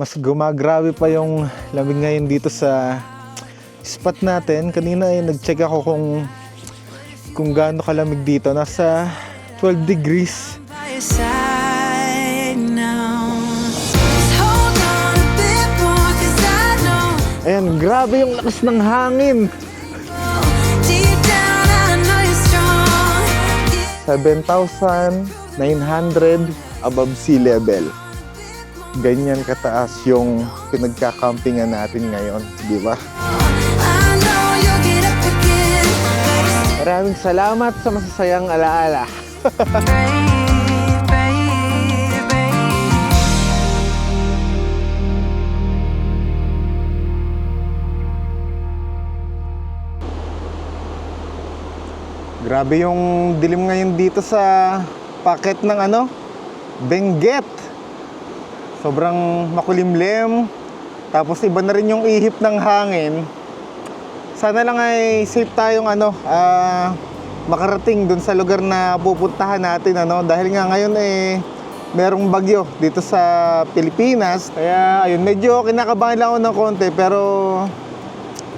mas gumagrabe pa yung lamig ngayon dito sa spot natin. Kanina ay nag-check ako kung gaano kalamig dito. Nasa 12 degrees. Ayan, grabe yung lakas ng hangin. 7,900 above sea level. Ganyan kataas yung pinagkakampingan natin ngayon, di ba? Maraming salamat sa masasayang alaala. Grabe yung dilim ngayon dito sa packet ng Benguet. Sobrang makulimlim. Tapos iba na rin yung ihip ng hangin. Sana lang ay safe tayong makarating dun sa lugar na pupuntahan natin, dahil nga ngayon merong bagyo dito sa Pilipinas. Kaya ayun, medyo kinakabahan lang ako ng konti, pero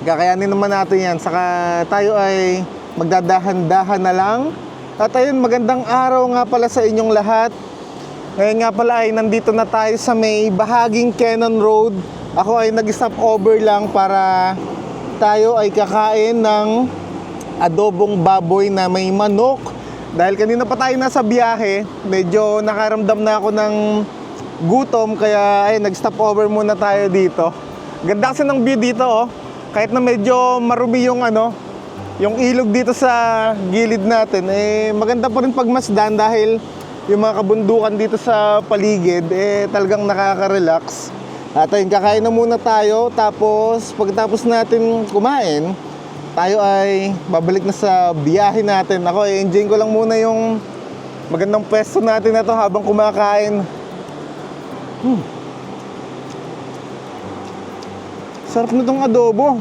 kakayanin naman natin yan. Saka tayo ay magdadahan-dahan na lang. At ayun, magandang araw nga pala sa inyong lahat. Ngayon nga pala ay nandito na tayo sa may bahaging Cannon Road. Ako ay nag-stop over lang para tayo ay kakain ng adobong baboy na may manok. Dahil kanina pa tayo nasa biyahe, medyo nakaramdam na ako ng gutom, kaya ay nag-stop over muna tayo dito. Ganda kasi ng view dito, kahit na medyo marumi yung yung ilog dito sa gilid natin, maganda pa rin pagmasdan dahil yung mga kabundukan dito sa paligid talagang nakaka-relax. At ayun, kakain na muna tayo, tapos pagkatapos natin kumain, tayo ay babalik na sa biyahe natin. Ako enjoy ko lang muna yung magandang pwesto natin na to habang kumakain. Sarap na tong adobo.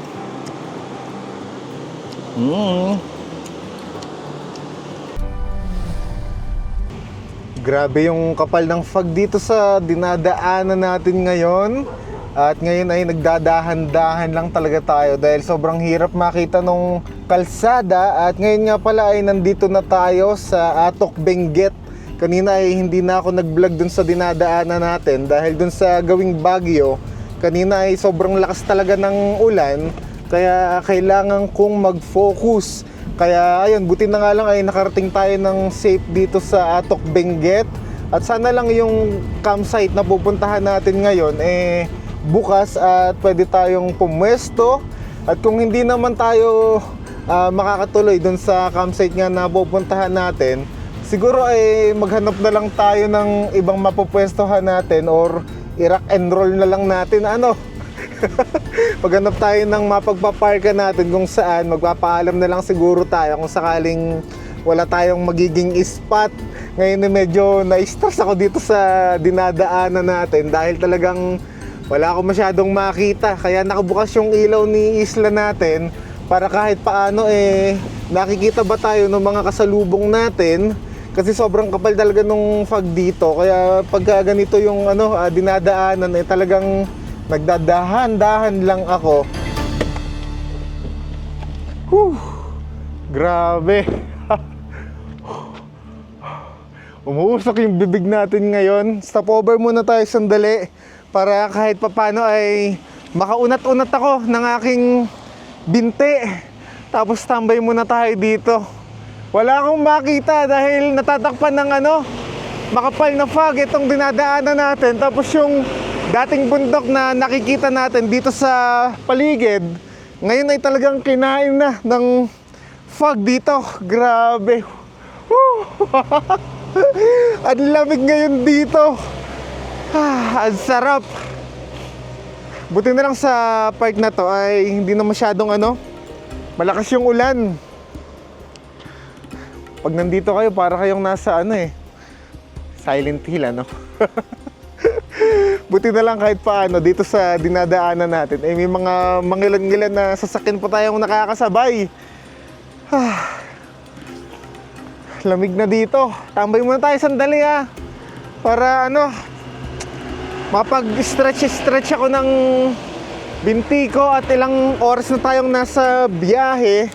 Grabe yung kapal ng fog dito sa dinadaanan natin ngayon. At ngayon ay nagdadahan-dahan lang talaga tayo dahil sobrang hirap makita nung kalsada. At ngayon nga pala ay nandito na tayo sa Atok Benguet. Kanina ay hindi na ako nag-vlog dun sa dinadaanan natin dahil dun sa gawing bagyo, kanina ay sobrang lakas talaga ng ulan. Kaya kailangan kong mag-focus. Kaya ayun, buti na nga lang ay nakarating tayo ng safe dito sa Atok Benguet. At sana lang yung campsite na pupuntahan natin ngayon bukas at pwede tayong pumwesto. At kung hindi naman tayo makakatuloy dun sa campsite nga na pupuntahan natin, siguro ay maghanap na lang tayo ng ibang mapupwestohan natin or i-rock and roll na lang natin paghanap tayo ng mapagpaparka natin kung saan, magpapaalam na lang siguro tayo kung sakaling wala tayong magiging spot. Ngayon medyo na-stress ako dito sa dinadaanan natin dahil talagang wala ako masyadong makita. Kaya nakabukas yung ilaw ni isla natin para kahit paano nakikita ba tayo ng mga kasalubong natin. Kasi sobrang kapal talaga nung fog dito. Kaya pagka ganito yung dinadaanan talagang nagdadahan-dahan lang ako. Grabe. Umuusok yung bibig natin ngayon. Stop over muna tayo sandali para kahit papano ay makaunat-unat ako ng aking binte. Tapos tambay muna tayo dito. Wala akong makita dahil natatakpan ng makapal na fog itong dinadaanan natin. Tapos yung dating bundok na nakikita natin dito sa paligid, ngayon ay talagang kinain na ng fog dito. Grabe. Ang lamig ngayon dito. Ang sarap. Buti na lang sa park na to ay hindi na masyadong malakas yung ulan. Pag nandito kayo, para kayong nasa Silent Hill, Buti na lang kahit paano dito sa dinadaanan natin may mga mangilan-ngilan na sasakyan pa tayong nakakasabay. Lamig na dito. Tambay muna tayo sandali para mapag-stretch ako ng binti ko at ilang oras na tayong nasa biyahe.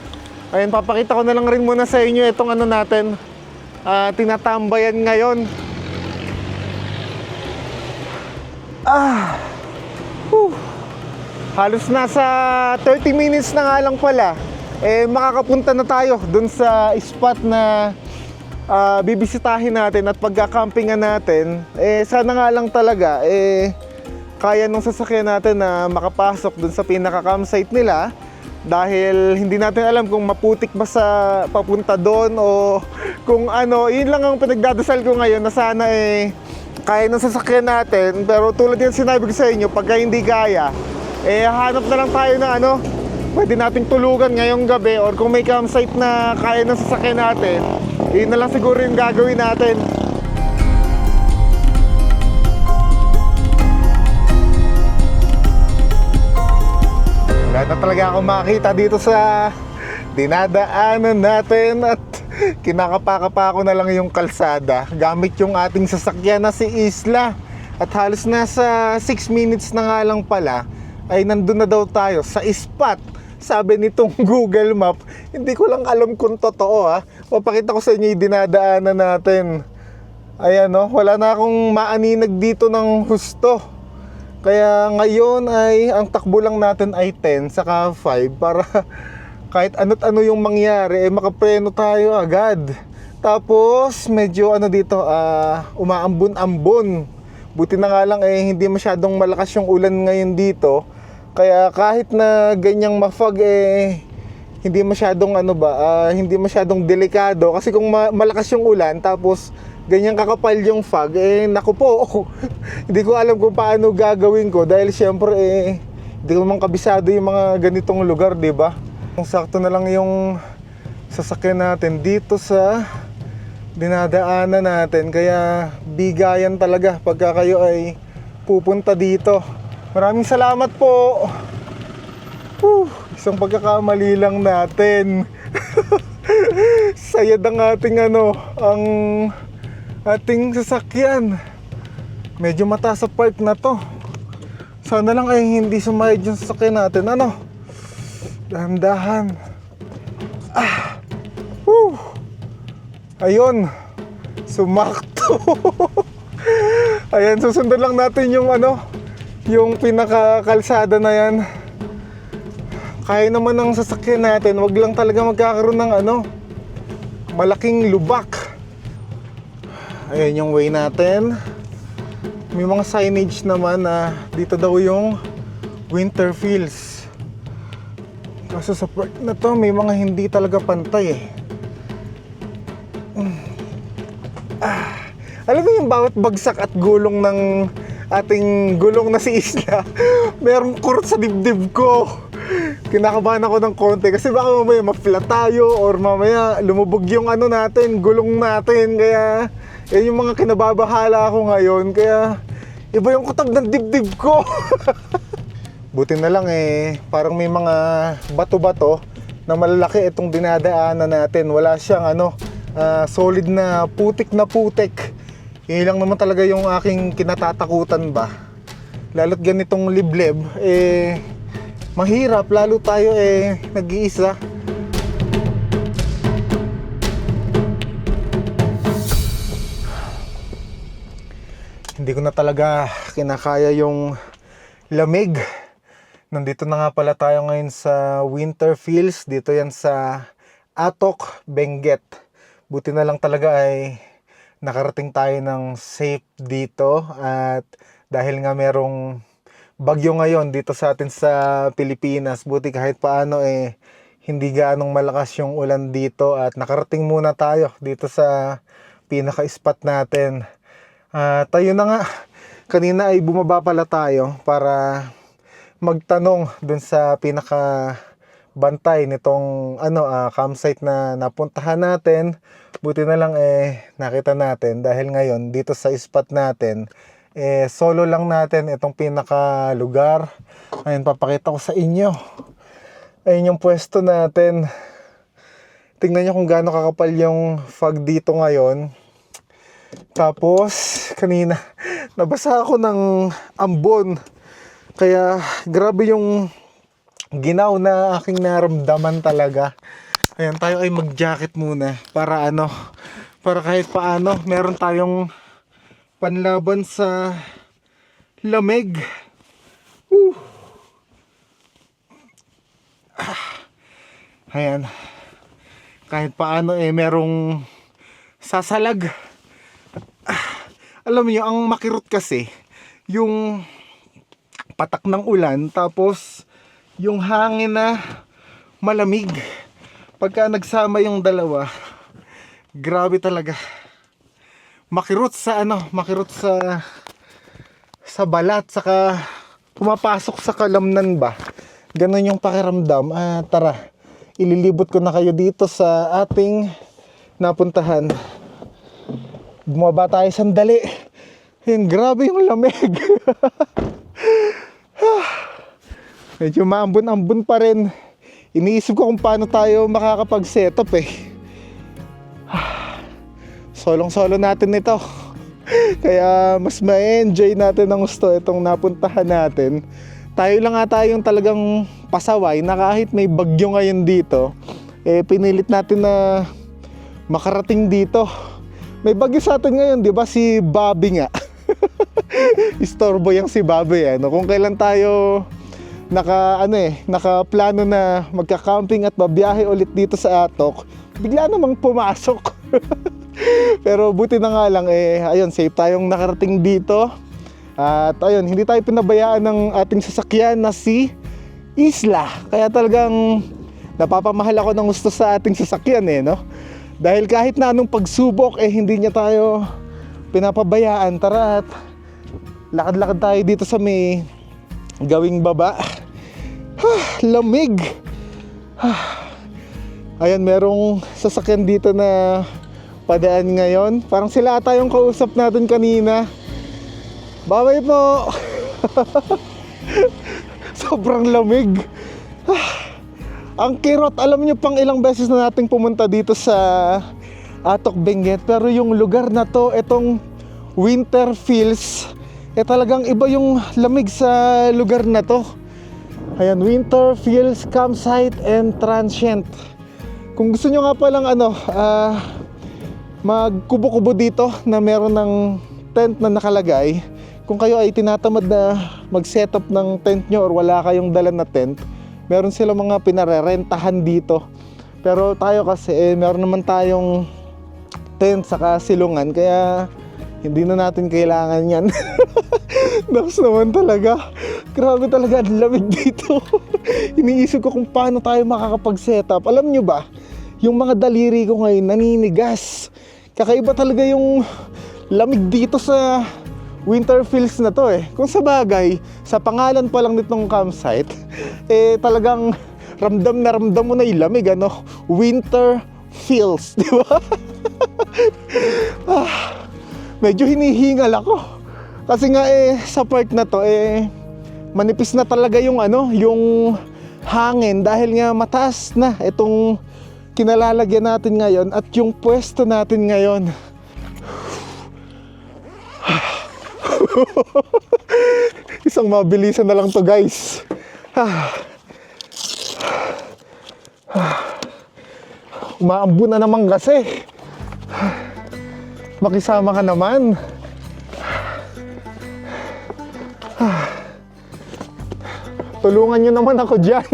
Ayun, papakita ko na lang rin muna sa inyo itong ano natin, tinatambayan ngayon. Halos nasa 30 minutes na nga lang pala, makakapunta na tayo dun sa spot na bibisitahin natin at pagkakampingan natin. Sana nga lang talaga kaya nung sasakyan natin na makapasok dun sa pinaka-campsite nila, dahil hindi natin alam kung maputik ba sa papunta doon o kung ano. Yun lang ang pinagdadasal ko ngayon, na sana kaya nung sasakyan natin. Pero tulad yan sinabi ko sa inyo, pagka hindi kaya, hanap na lang tayo ng ano pwede nating tulugan ngayong gabi, or kung may campsite na kaya nung sasakyan natin, yun na lang siguro yung gagawin natin. Wala na talaga ako makita dito sa dinadaanan natin at kinakapa-kapa ko na lang yung kalsada gamit yung ating sasakyan na si Isla. At halos nasa 6 minutes na nga lang pala ay nandun na daw tayo sa spot, sabi nitong Google Map. Hindi ko lang alam kung totoo ha. Papakita ko sa inyo yung dinadaanan natin. Ayan no, wala na akong maaninag dito ng husto. Kaya ngayon ay ang takbo lang natin ay 10 saka 5 para kahit ano't ano yung mangyari, makapreno tayo agad. Tapos medyo ano dito, umaambon-ambon. Buti na nga lang hindi masyadong malakas yung ulan ngayon dito. Kaya kahit na ganyang ma-fog hindi masyadong hindi masyadong delikado. Kasi kung malakas yung ulan tapos ganyan kakapal yung fog, naku po, hindi ko alam kung paano gagawin ko. Dahil syempre hindi ko naman kabisado yung mga ganitong lugar, di ba? Sakto na lang yung sasakyan natin dito sa dinadaanan natin. Kaya bigayan talaga pagka kayo ay pupunta dito. Maraming salamat po. Isang pagkakamali lang natin. Sayad ang ating ang ating sasakyan. Medyo mataas sa park na to. Sana lang ay hindi sumayad yung sasakyan natin. Dahan-dahan. Ayun, sumakto. Ayan, susundan lang natin yung yung pinakakalsada na yan. Kaya naman ng sasakyan natin, wag lang talaga magkakaroon ng malaking lubak. Ayan yung way natin. May mga signage naman na dito daw yung Winterfields. Kaso sa park na to, may mga hindi talaga pantay Alam mo yung bawat bagsak at gulong ng ating gulong na si Isla, merong kurot sa dibdib ko. Kinakabahan ako ng konti kasi baka mamaya ma-flat tayo or mamaya lumubog yung natin, gulong natin. Kaya yan yung mga kinababahala ako ngayon. Kaya iba yung kutob ng dibdib ko. Buti na lang parang may mga bato-bato na malalaki itong dinadaanan natin. Wala siyang solid na putik na putik. Yun lang naman talaga yung aking kinatatakutan ba. Lalo't ganitong liblib, mahirap, lalo tayo nag-iisa. Hindi ko na talaga kinakaya yung lamig. Nandito na nga pala tayo ngayon sa Winterfields. Dito yan sa Atok, Benguet. Buti na lang talaga ay nakarating tayo ng safe dito. At dahil nga merong bagyo ngayon dito sa atin sa Pilipinas, buti kahit paano hindi gaanong malakas yung ulan dito. At nakarating muna tayo dito sa pinaka-spot natin. Tayo na nga, kanina ay bumaba pala tayo para magtanong dun sa pinaka bantay nitong campsite na napuntahan natin. Buti na lang nakita natin dahil ngayon dito sa spot natin solo lang natin itong pinaka lugar. Ayun, papakita ko sa inyo. Ayun yung pwesto natin. Tingnan nyo kung gaano kakapal yung fog dito ngayon. Tapos kanina Nabasa ako ng ambon. Kaya grabe yung ginaw na aking naramdaman talaga. Ayan, tayo ay mag-jacket muna para para kahit paano meron tayong panlaban sa lamig. Woo! Ayan. Kahit paano merong sasalag. Alam niyo, ang makirot kasi yung patak ng ulan, tapos yung hangin na malamig. Pagka nagsama yung dalawa, grabe talaga. Makirot sa balat, saka pumapasok sa kalamnan ba. Ganon yung pakiramdam. Tara, ililibot ko na kayo dito sa ating napuntahan. Bumaba tayo sandali. Ayun, grabe yung lamig. Medyo maambon-ambon pa rin. Iniisip ko kung paano tayo makakapag-setup Solong-solo natin ito. Kaya mas ma-enjoy natin ang gusto itong napuntahan natin. Tayo lang ata yung talagang pasaway na kahit may bagyo ngayon dito, pinilit natin na makarating dito. May bagyo sa atin ngayon, di ba? Si Bobby nga. Istorbo yang si Bobby Kung kailan tayo nakaplano na magka-camping at babiyahe ulit dito sa Atok, bigla namang pumasok. Pero buti na nga lang ayun, safe tayong nakarating dito. At ayun, hindi tayo pinabayaan ng ating sasakyan na si Isla. Kaya talagang napapamahal ako ng gusto sa ating sasakyan dahil kahit na anong pagsubok hindi niya tayo pinapabayaan. Tara at lakad-lakad tayo dito sa may gawing baba. Lamig. Ayan, merong sasakyan dito na padaan ngayon. Parang sila ata yung kausap natin kanina. Babay po. Sobrang lamig. Ang kirot. Alam niyo, pang ilang beses na nating pumunta dito sa Atok, Benguet, pero yung lugar na to, itong Winterfields, talagang iba yung lamig sa lugar na to. Ayan, Winterfields Campsite and Transient. Kung gusto nyo nga palang magkubo-kubo dito na meron ng tent na nakalagay, kung kayo ay tinatamad na mag-setup ng tent nyo or wala kayong dala na tent, meron sila mga pinarerentahan dito. Pero tayo kasi meron naman tayong tent saka silungan, kaya hindi na natin kailangan yan. Naks naman talaga. Grabe talaga, ang lamig dito. Iniisip ko kung paano tayo makakapag-setup. Alam nyo ba, yung mga daliri ko ngayon naninigas. Kakaiba talaga yung lamig dito sa Winterfields na to Kung sa bagay, sa pangalan pa lang nitong campsite, talagang ramdam na ramdam mo na yung lamig, Winterfields, di ba? Medyo hinihingal ako. Kasi nga sa part na to manipis na talaga yung yung hangin dahil nga mataas na itong kinalalagyan natin ngayon at yung pwesto natin ngayon. Isang mabilisan na lang to, guys. Umaambo na naman kasi. Makisama ka naman. Tulungan nyo naman ako dyan.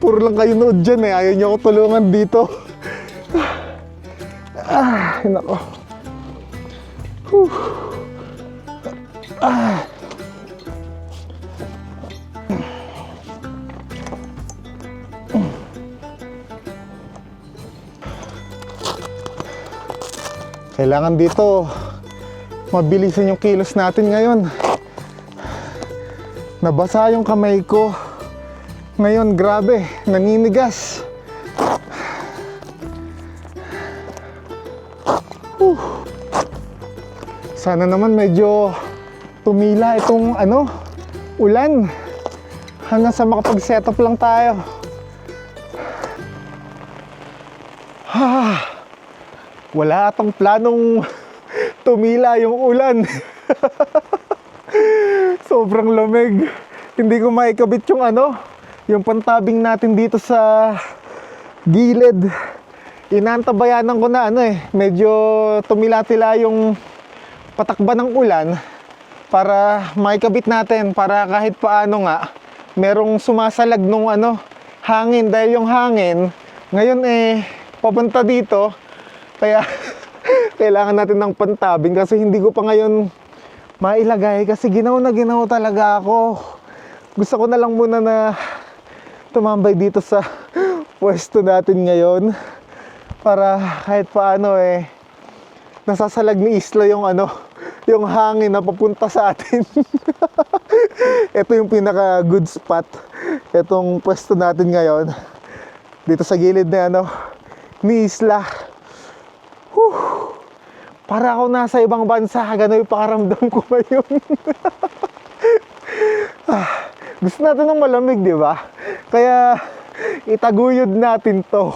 Puro lang kayo nood dyan Ayaw nyo ako tulungan dito. Nako. Kailangan dito mabilisan yung kilos natin ngayon. Nabasa yung kamay ko. Ngayon, grabe, naninigas. Sana naman medyo tumila itong ulan. Hanggang sa makapag-setup lang tayo. Wala atang planong tumila yung ulan. Sobrang lamig. Hindi ko maikabit yung yung pantabing natin dito sa gilid. Inantabayanan ko na medyo tumila-tila yung patakba ng ulan para maikabit natin, para kahit paano nga merong sumasalag nung hangin, dahil yung hangin ngayon papunta dito, kaya kailangan natin ng pantabing kasi hindi ko pa ngayon mailagay kasi ginaw na ginaw talaga ako. Gusto ko na lang muna na tumambay dito sa pwesto natin ngayon para kahit paano nasasalag ni Isla yung yung hangin na papunta sa atin. Ito yung pinaka good spot, itong pwesto natin ngayon dito sa gilid na ni Isla. Para ako nasa ibang bansa, gano'n yung pakaramdam ko ngayon. Gusto natin ng malamig, di ba? Kaya itaguyod natin to.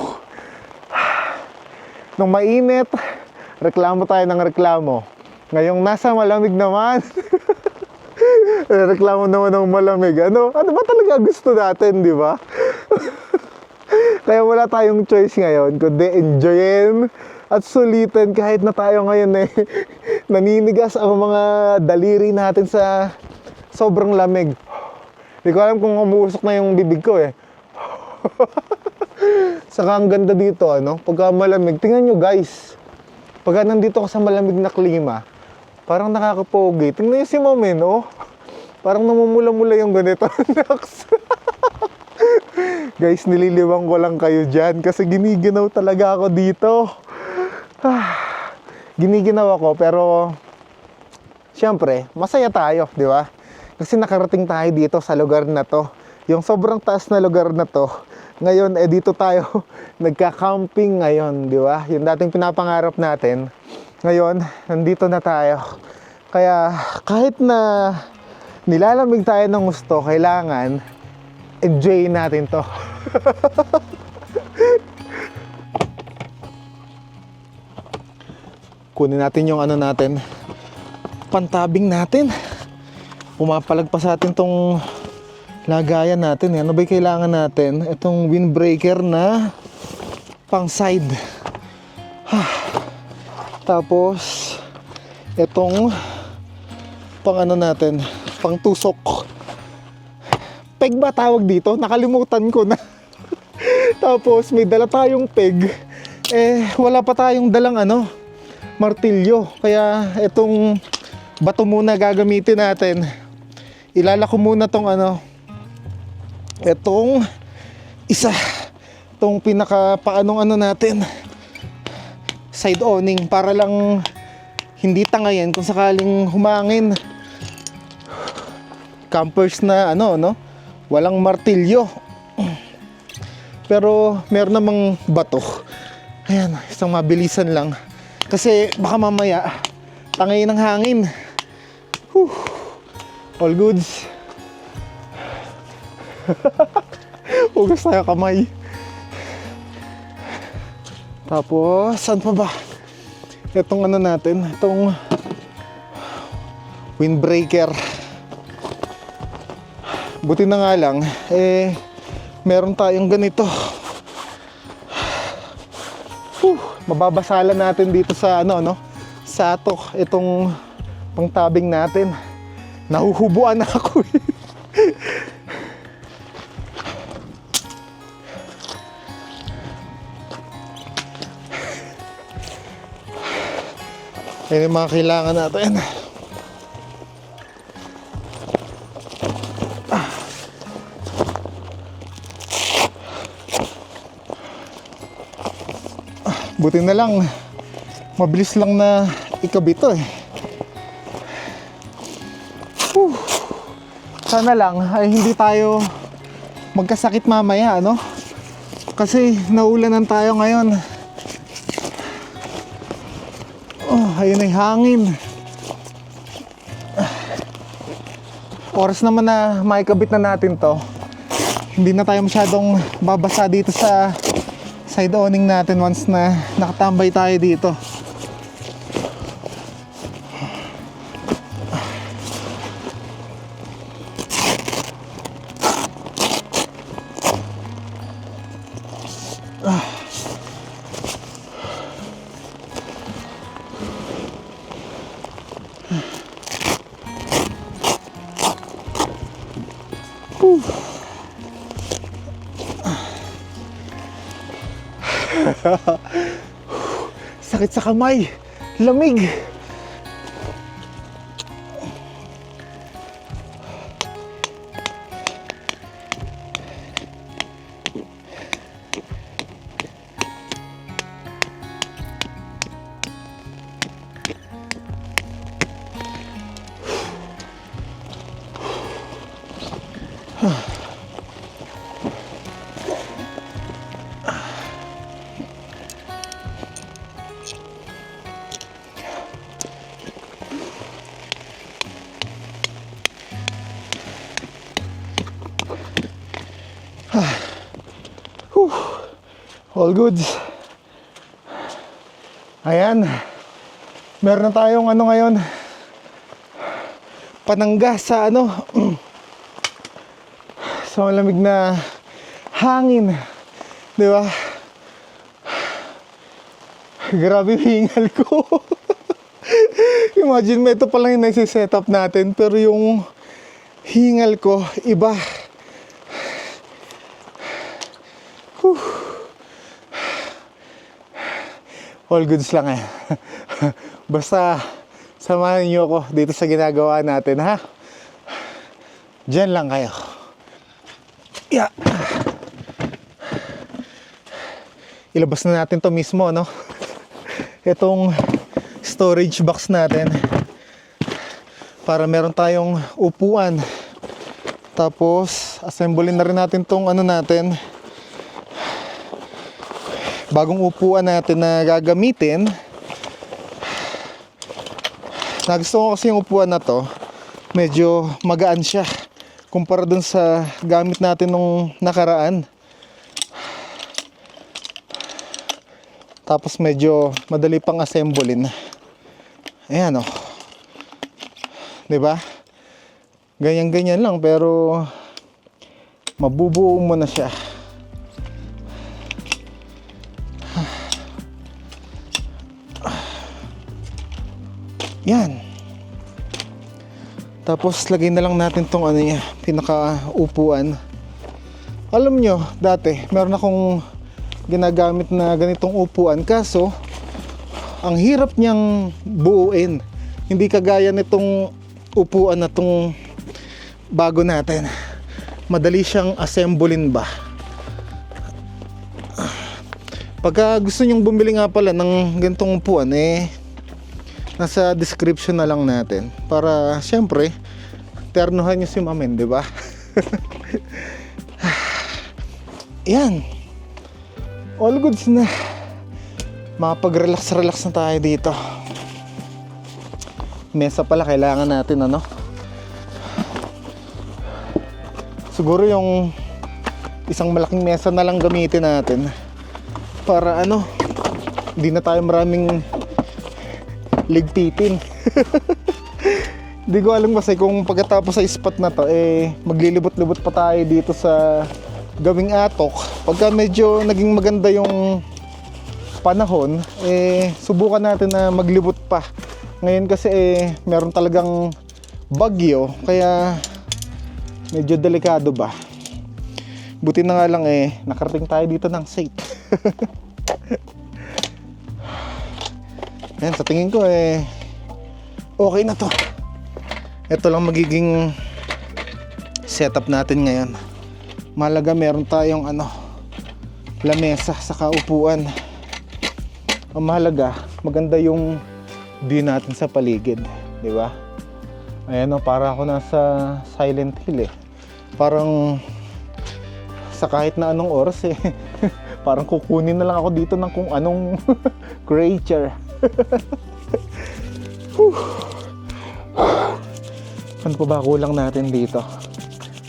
Nung mainit, reklamo tayo ng reklamo. Ngayong nasa malamig naman, reklamo naman ng malamig. Ano ba talaga gusto natin, di ba? Kaya wala tayong choice ngayon, kundi enjoyin at sulitin kahit na tayo ngayon naninigas ang mga daliri natin sa sobrang lamig. Hindi ko alam kung umuusok na yung bibig ko Saka ang ganda dito, pagka malamig. Tingnan nyo guys, pagka nandito ka sa malamig na klima, parang nakakapogi. Tingnan nyo si Mamen, parang namumula-mula yung ganito. Guys, nililiwang ko lang kayo dyan kasi giniginaw talaga ako dito. Giniginaw ako, pero syempre, masaya tayo, di ba? Kasi nakarating tayo dito sa lugar na to. Yung sobrang taas na lugar na to. Ngayon, dito tayo nagka-camping ngayon, di ba? Yung dating pinapangarap natin. Ngayon, nandito na tayo. Kaya, kahit na nilalamig tayo ng gusto, kailangan enjoy natin to. Kunin natin yung natin, pantabing natin. Pumapalag pa sa atin tong lagayan natin. Ano ba yung kailangan natin? Itong windbreaker na pang side. Tapos itong pang natin, pang tusok. Peg ba tawag dito? Nakalimutan ko na. Tapos may dala tayong peg. Wala pa tayong dalang martilyo. Kaya itong bato muna gagamitin natin. Ilalako muna tong itong isa, itong pinaka paanong natin, side awning, para lang hindi tangayin kung sakaling humangin. Campers na walang martilyo, pero meron namang bato. Ayan, isang mabilisan lang kasi baka mamaya tangayin ng hangin. All goods. Hugas tayo kamay. Tapos saan pa ba? Itong natin, itong windbreaker. Buti na nga lang meron tayong ganito. Mababasalan natin dito sa satok itong pangtabing natin. Nahuhubuan na ako Yan yung mga kailangan natin. Buti na lang, mabilis lang na ikabit to Sana lang ay hindi tayo magkasakit mamaya, kasi naulanan tayo ngayon. Ayun ay hangin. Oras naman na maikabit na natin to. Hindi na tayo masyadong babasa dito sa side awning natin once na nakatambay tayo dito. Whew. Sakit sa kamay, lamig. All goods. Ayan. Meron na tayong ano ngayon. Panangga sa ano. Sa malamig na hangin. Di ba? Grabe yung hingal ko. Imagine mo, ito pa lang yung nasi-set up natin. Pero yung hingal ko, iba. All goods lang eh. Basta samahan niyo ako dito sa ginagawa natin, ha? Diyan lang kayo. Yeah. Ilabas na natin to mismo, no? Itong storage box natin. Para meron tayong upuan. Tapos, assemblein na rin natin tong ano natin. Bagong upuan natin na gagamitin. Nagustuhan ko kasi yung upuan na to. Medyo magaan siya kumpara dun sa gamit natin nung nakaraan. Tapos medyo madali pang assemblein. Ayan o. Diba? Ganyan-ganyan lang pero mabubuo mo na siya. Yan. Tapos lagay na lang natin tong ano niya, pinaka-upuan. Alam nyo, dati meron akong ginagamit na ganitong upuan. Kaso, ang hirap niyang buuin. Hindi kagaya nitong upuan na tong bago natin. Madali siyang assemblein ba. Pagka gusto nyong bumili nga pala ng ganitong upuan, nasa description na lang natin para syempre ternuhan nyo si Mamen, di ba? Yan, all goods na. Makapag-relax na tayo dito. Mesa pala kailangan natin, ano? Siguro yung isang malaking mesa na lang gamitin natin para ano, hindi na tayo maraming ligpitin. Hindi ko alam kasi kung pagkatapos sa spot na to maglilibot-libot pa tayo dito sa gawing atok. Pagka medyo naging maganda yung panahon, subukan natin na maglibot pa. Ngayon kasi meron talagang bagyo kaya medyo delikado ba. Buti na nga lang nakarating tayo dito ng safe. Yan, sa tingin ko okay na to. Ito lang magiging setup natin ngayon. Mahalaga meron tayong lamesa sa kaupuan. Ang mahalaga, maganda yung view natin sa paligid, di ba? Ayan para ako nasa Silent Hill Parang sa kahit na anong oras parang kukunin na lang ako dito ng kung anong creature. Ano pa ba kulang natin dito?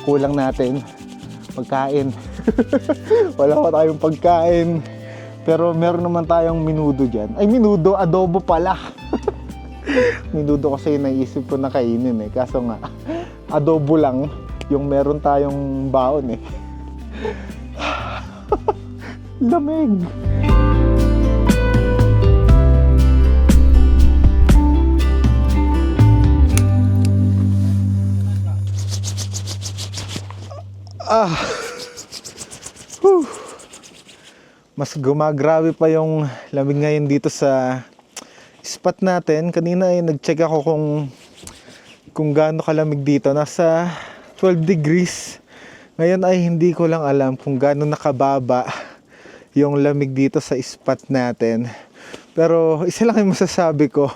Kulang natin pagkain. Wala pa tayong pagkain. Pero meron naman tayong minudo dyan. Ay, minudo, adobo pala. Minudo kasi naisip ko na kainin Kaso nga, adobo lang yung meron tayong baon Lamig. Ah. Whew. Mas gumagrabe pa yung lamig ngayon dito sa spot natin. Kanina ay nag-check ako kung gaano kalamig dito. Nasa 12 degrees. Ngayon ay hindi ko lang alam kung gaano nakababa yung lamig dito sa spot natin. Pero isa lang yung masasabi ko.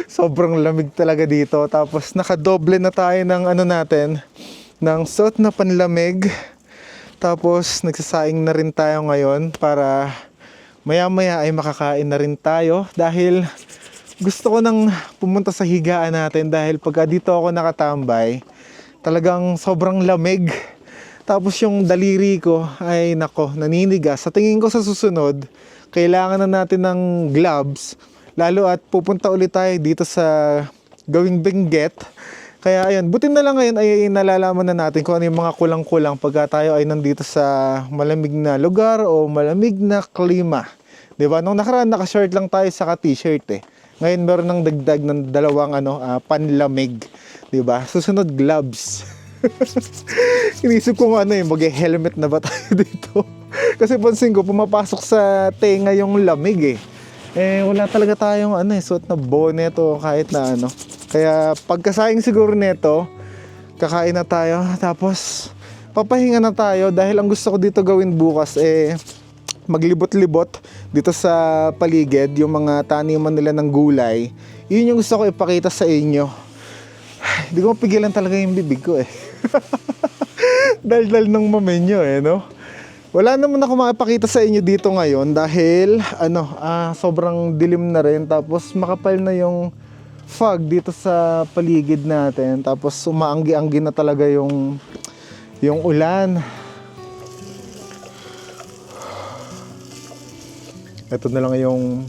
Sobrang lamig talaga dito. Tapos nakadoble na tayo ng ano natin, ng suot na panlamig. Tapos nagsasaing na rin tayo ngayon para maya-maya ay makakain na rin tayo. Dahil gusto ko nang pumunta sa higaan natin dahil pagka dito ako nakatambay, talagang sobrang lamig. Tapos yung daliri ko ay nako, naninigas. Sa tingin ko sa susunod, kailangan na natin ng gloves. Lalo at pupunta ulit tayo dito sa Gawing Benguet. Kaya ayun, buti na lang ngayon ay nalalaman na natin kung ano yung mga kulang-kulang pagka tayo ay nandito sa malamig na lugar o malamig na klima. 'Di ba? Nung nakaraan naka-short lang tayo sa t-shirt eh. Ngayon meron ng dagdag ng dalawang panlamig, 'di ba? Susunod gloves. Inisip ko mag-helmet na ba tayo dito? Kasi pansin ko pumapasok sa tenga yung lamig eh. Wala talaga tayong suot na bonnet o kahit na ano. Kaya pagkasaing siguro neto, kakain na tayo. Tapos papahinga na tayo dahil ang gusto ko dito gawin bukas maglibot-libot dito sa paligid, yung mga taniman nila ng gulay. Yun yung gusto ko ipakita sa inyo. Hindi ko mapigilan talaga yung bibig ko eh. Dal-dal ng mamenyo no? Wala naman ako makipakita sa inyo dito ngayon dahil sobrang dilim na rin, tapos makapal na yung fog dito sa paligid natin, tapos umaanggi-anggi na talaga yung ulan. Ito na lang yung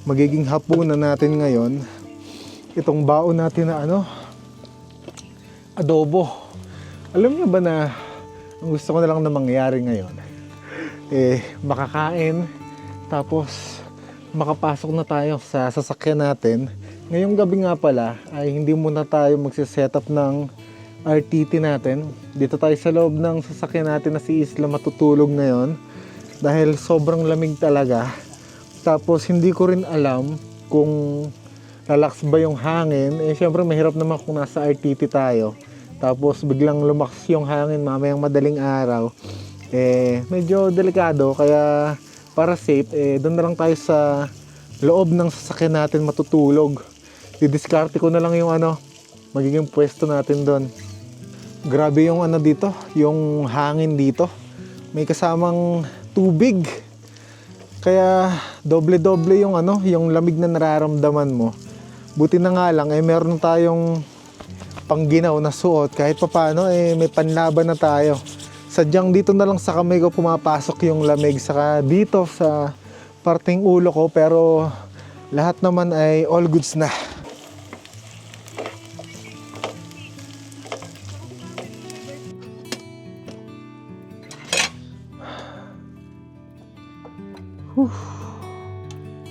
magiging hapunan natin ngayon. Itong baon natin na adobo. Alam niyo ba na ang gusto ko na lang na mangyari ngayon makakain, tapos makapasok na tayo sa sasakyan natin. Ngayong gabi nga pala ay hindi muna tayo magsiset-up ng RTT natin. Dito tayo sa loob ng sasakyan natin na si Isla matutulog ngayon dahil sobrang lamig talaga. Tapos hindi ko rin alam kung lalakas ba yung hangin. Syempre mahirap naman kung nasa RTT tayo tapos biglang lumakas yung hangin mamayang madaling araw. Medyo delikado, kaya para safe, doon na lang tayo sa loob ng sasakyan natin matutulog. Didiskarte ko na lang yung magiging pwesto natin doon. Grabe yung dito, yung hangin dito. May kasamang tubig. Kaya doble-doble yung yung lamig na nararamdaman mo. Buti na nga lang meron tayong pangginaw na suot. Kahit papaano may panlaban na tayo. Sadyang dito na lang sa kamay ko pumapasok yung lamig, saka dito sa parteng ulo ko, pero lahat naman ay all goods na.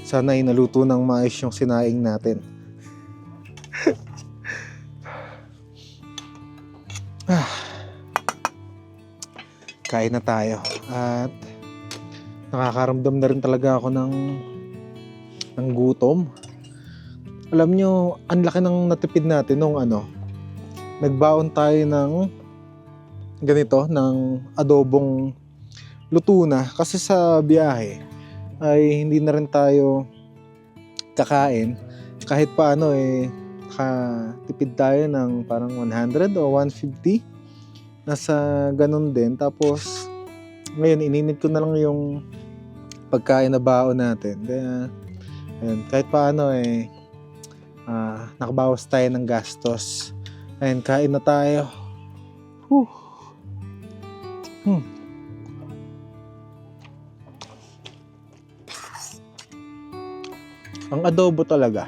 Sana ay naluto ng maayos yung sinaing natin. Kain na tayo at nakakaramdam na rin talaga ako ng gutom. Alam nyo, ang laki ng natipid natin nung nagbaon tayo ng ganito, ng adobong luto na, kasi sa biyahe ay hindi na rin tayo kakain. Kahit paano nakatipid tayo ng parang 100 o 150. Nasa ganun din. Tapos ngayon ininit ko na lang yung pagkain na baon natin. Kaya ayun, kahit paano nakabawas tayo ng gastos. Ayun, kain na tayo. Ang adobo talaga,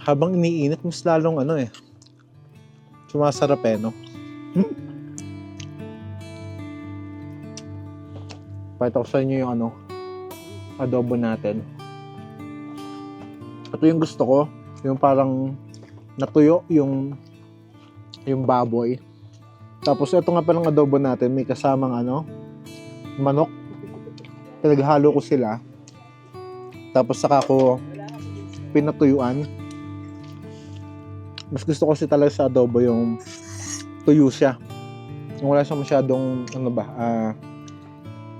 habang iniinit mas lalong sumasarap no? Pakita ko sa inyo yung adobo natin. Ito yung gusto ko, yung parang natuyo yung baboy. Tapos ito nga palang adobo natin, may kasamang manok. Pinaghalo ko sila. Tapos saka ko pinatuyuan. Mas gusto ko kasi talaga sa adobo yung tuyo siya. Yung wala siyang masyadong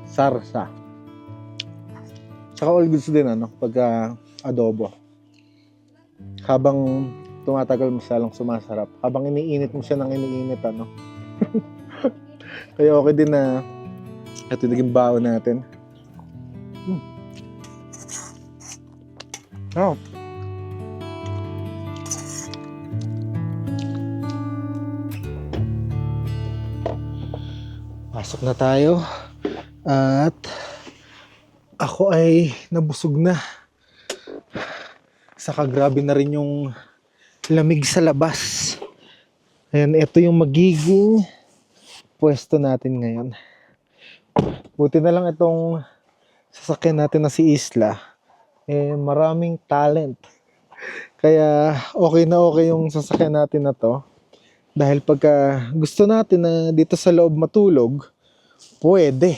sarsa. Saka all goods din pagka adobo. Habang tumatagal mo siya lang sumasarap. Habang iniinit mo siya ng iniinit Kaya okay din na ito naging baon natin. Oh. Pasok na tayo. At ako ay nabusog na. Saka grabe na rin yung lamig sa labas. Ayan, ito yung magiging pwesto natin ngayon. Buti na lang itong sasakyan natin na si Isla. Maraming talent. Kaya okay na okay yung sasakyan natin na to. Dahil pagka gusto natin na dito sa loob matulog, pwede.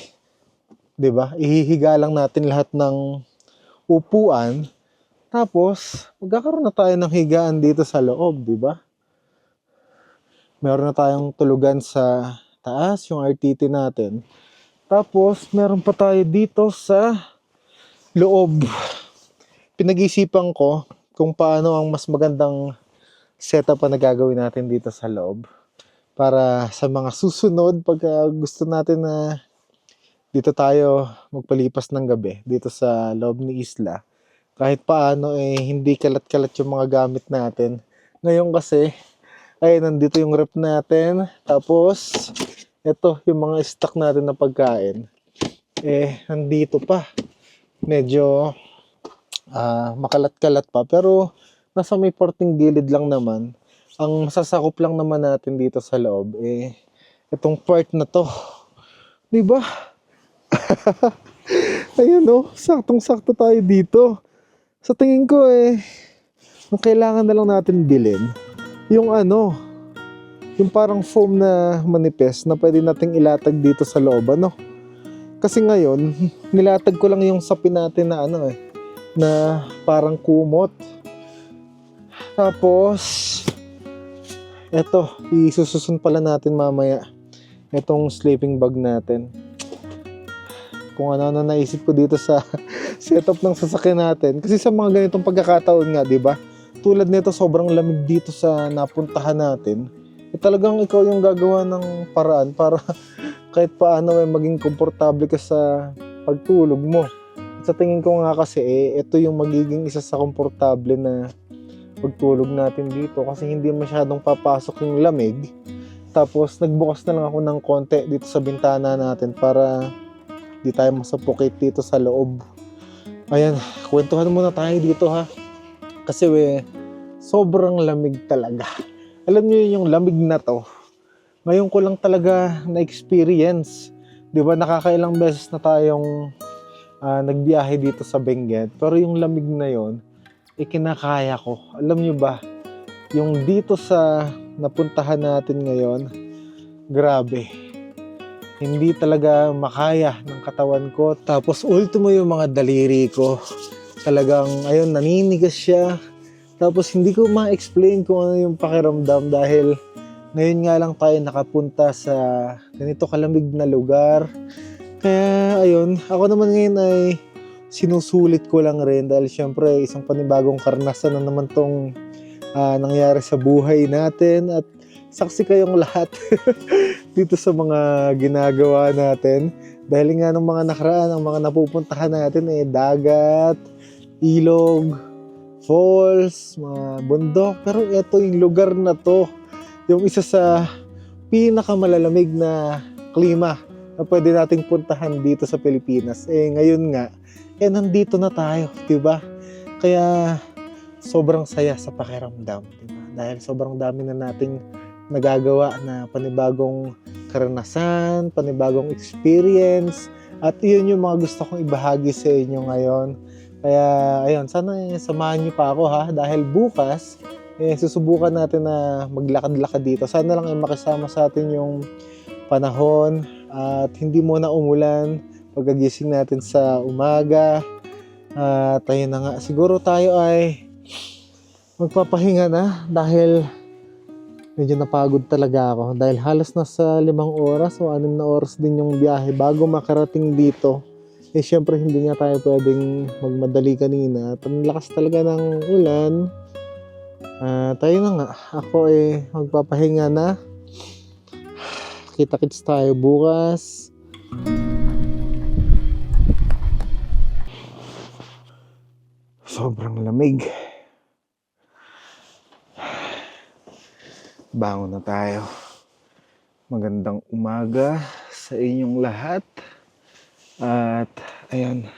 'Di ba? Ihihiga lang natin lahat ng upuan. Tapos, magkakaroon na tayo ng higaan dito sa loob, 'di ba? Meron na tayong tulugan sa taas, yung RTT natin. Tapos, meron pa tayo dito sa loob. Pinag-isipan ko kung paano ang mas magandang setup na gagawin natin dito sa loob. Para sa mga susunod, pagka gusto natin na dito tayo magpalipas ng gabi, dito sa loob ni Isla. Kahit paano hindi kalat-kalat yung mga gamit natin. Ngayon kasi, nandito yung rep natin. Tapos, ito yung mga stock natin na pagkain. Nandito pa. Medyo makalat-kalat pa. Pero, nasa may porting gilid lang naman. Ang masasakop lang naman natin dito sa loob, itong part na to. Diba? Ayun saktong-sakto tayo dito. Sa tingin ko ang kailangan na lang natin bilhin, yung yung parang foam na manipes na pwede nating ilatag dito sa loob, Kasi ngayon, nilatag ko lang yung sapin natin na na parang kumot. Tapos, eto, isususun pala natin mamaya itong sleeping bag natin. Kung ano naisip ko dito sa setup ng sasakyan natin. Kasi sa mga ganitong pagkakataon nga, di ba? Tulad nito, sobrang lamig dito sa napuntahan natin. Talagang ikaw yung gagawa ng paraan para kahit paano maging komportable ka sa pagtulog mo. At sa tingin ko nga kasi, ito yung magiging isa sa komportable na pagtulog natin dito kasi hindi masyadong papasok yung lamig. Tapos nagbukas na lang ako ng konti dito sa bintana natin para di tayo masapukit dito sa loob. Ayan, kwentuhan muna tayo dito kasi sobrang lamig talaga. Alam niyo yung lamig na to, ngayon ko lang talaga na-experience. Di ba nakakailang beses na tayong nagbiyahe dito sa Benguet, pero yung lamig na yon kinakaya ko. Alam nyo ba, yung dito sa napuntahan natin ngayon, grabe. Hindi talaga makaya ng katawan ko. Tapos ultimo yung mga daliri ko. Talagang, naninigas siya. Tapos hindi ko ma-explain kung ano yung pakiramdam dahil ngayon nga lang tayo nakapunta sa ganito kalamig na lugar. Kaya, ako naman ngayon ay sinusulit ko lang rin dahil syempre isang panibagong karanasan na naman tong nangyari sa buhay natin at saksi kayong lahat dito sa mga ginagawa natin dahil nga ng mga nakaraan, ang mga napupuntahan natin dagat, ilog, falls, mga bundok, pero ito yung lugar na to yung isa sa pinakamalalamig na klima na pwede nating puntahan dito sa Pilipinas. Ngayon nga nandito na tayo, diba? Kaya sobrang saya sa pakiramdam, diba? Dahil sobrang dami na nating nagagawa na panibagong karanasan, panibagong experience, at iyon yung mga gusto kong ibahagi sa inyo ngayon. Kaya, sana samahan niyo pa ako dahil bukas susubukan natin na maglakad-lakad dito. Sana lang ay makisama sa atin yung panahon at hindi muna umulan pagkagising natin sa umaga. At ayun na nga, siguro tayo ay magpapahinga na dahil medyo napagod talaga ako. Dahil halos nasa 5 oras o 6 na oras din yung biyahe bago makarating dito. Syempre hindi nga tayo pwedeng magmadali kanina. At ang lakas talaga ng ulan. Tayo na nga, ako magpapahinga na. Kita-kits tayo bukas. Sobrang lamig. Bangon na tayo. Magandang umaga sa inyong lahat. At ayan,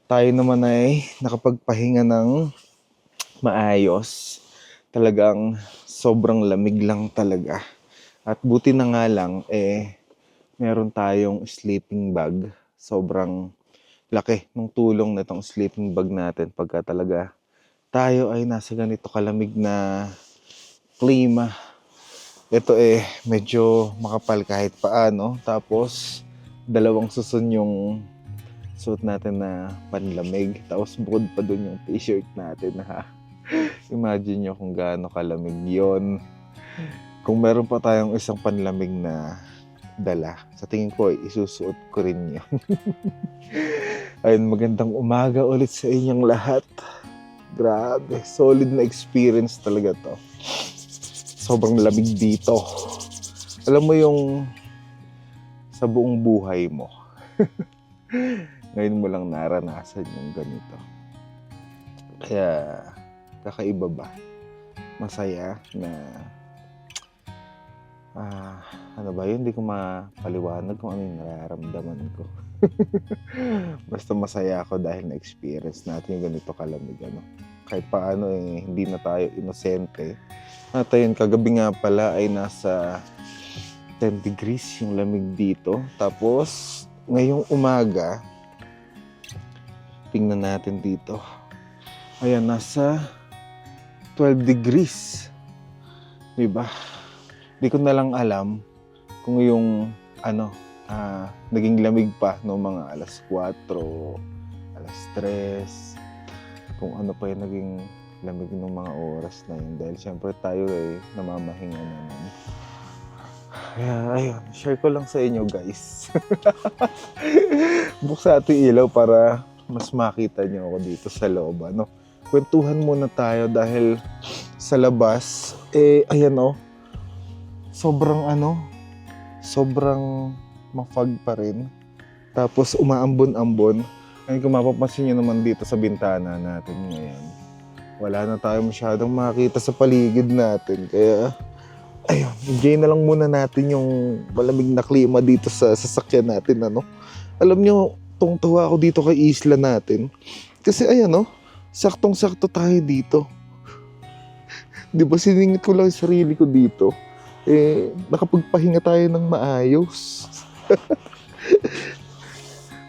tayo naman ay nakapagpahinga ng maayos. Talagang sobrang lamig lang talaga. At buti na nga lang, meron tayong sleeping bag. Sobrang laki ng tulong na itong sleeping bag natin pagka talaga tayo ay nasa ganito kalamig na klima. Ito medyo makapal kahit paano. Tapos, 2 susun yung suot natin na panlamig. Tapos bukod pa dun yung t-shirt natin ha. Imagine nyo kung gaano kalamig yon. Kung meron pa tayong isang panlamig na dala, sa tingin ko isusuot ko rin yun. Ayun, magandang umaga ulit sa inyong lahat. Grabe, solid na experience talaga to. Sobrang lamig dito. Alam mo yung sa buong buhay mo. Ngayon mo lang naranasan yung ganito. Kaya, kakaiba ba? Masaya na ano ba yun? Hindi ko mapaliwanag kung ano yung nararamdaman ko. Basta masaya ako dahil na-experience natin yung ganito kalamig. Kahit paano hindi na tayo inosente. At ayun, kagabi nga pala ay nasa 10 degrees yung lamig dito. Tapos, ngayong umaga, tingnan natin dito. Ayan, nasa 12 degrees. Diba? Di ko na lang alam kung yung naging lamig pa no mga alas 4, alas 3, kung ano pa yung naging lamig ng mga oras na yun. Dahil syempre tayo namamahinga naman. Kaya ayun, share ko lang sa inyo guys. Buksan natin ilaw para mas makita nyo ako dito sa loob. Kwentuhan muna tayo dahil sa labas, ayan sobrang mafag pa rin. Tapos umaambon-ambon. Ngayon kung mapapansin nyo naman dito sa bintana natin ngayon, wala na tayo masyadong makita sa paligid natin. Kaya, ayun, enjoy na lang muna natin yung malamig na klima dito sa sasakyan natin. Alam nyo, tungtuwa ako dito kay isla natin. Kasi ayan saktong-sakto tayo dito. Di ba siningit ko lang yung sarili ko dito? Nakapagpahinga tayo ng maayos.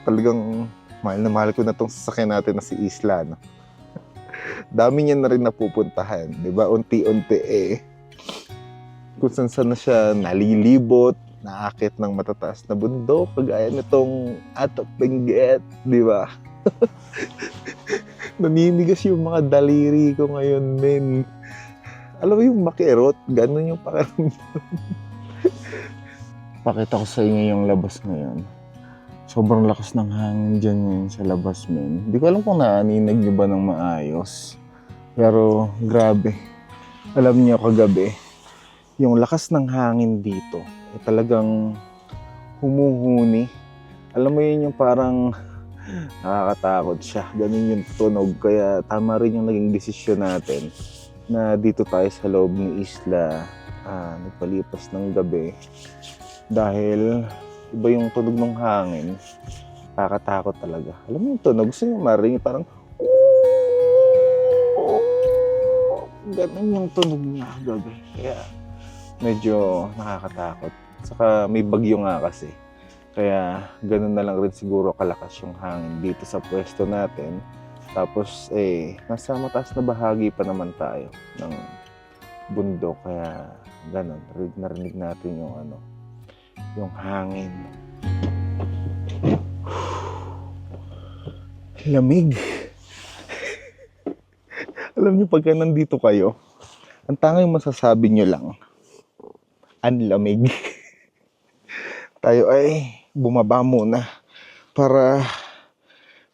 Talagang mahal na mahal ko na tong sasakyan natin na si Isla. Dami niya na rin napupuntahan. Di ba? Unti-unti kung saan na siya nalilibot, naakit ng matataas na bundok, kagaya nitong Atop Benguet, di ba? Naninigas yung mga daliri ko ngayon, men. Alam mo yung makirot, ganun yung pakiramdam. Pakita ko sa inyo yung labas ngayon. Sobrang lakas ng hangin dyan ngayon sa labas, men. Hindi ko alam kung naaninag nyo ba ng maayos. Pero grabe. Alam niyo kagabi, yung lakas ng hangin dito, talagang humuhuni. Alam mo yun yung parang nakakatakot siya. Ganun yung tunog. Kaya tama rin yung naging desisyon natin na dito tayo sa loob ng isla nagpalipas ng gabi dahil iba yung tunog ng hangin. Nakakatakot talaga. Alam mo yung tunog, gusto nyo marinig parang ganun yung tunog niya gabi. Kaya medyo nakakatakot. Saka may bagyo nga kasi. Kaya ganun na lang rin siguro kalakas yung hangin dito sa pwesto natin. Tapos nasa mataas na bahagi pa naman tayo ng bundok, kaya ganun, narinig natin yung hangin. Lamig. Alam niyo, pagka nandito kayo, ang tanging masasabi niyo lang, ang lamig. Tayo ay bumaba muna para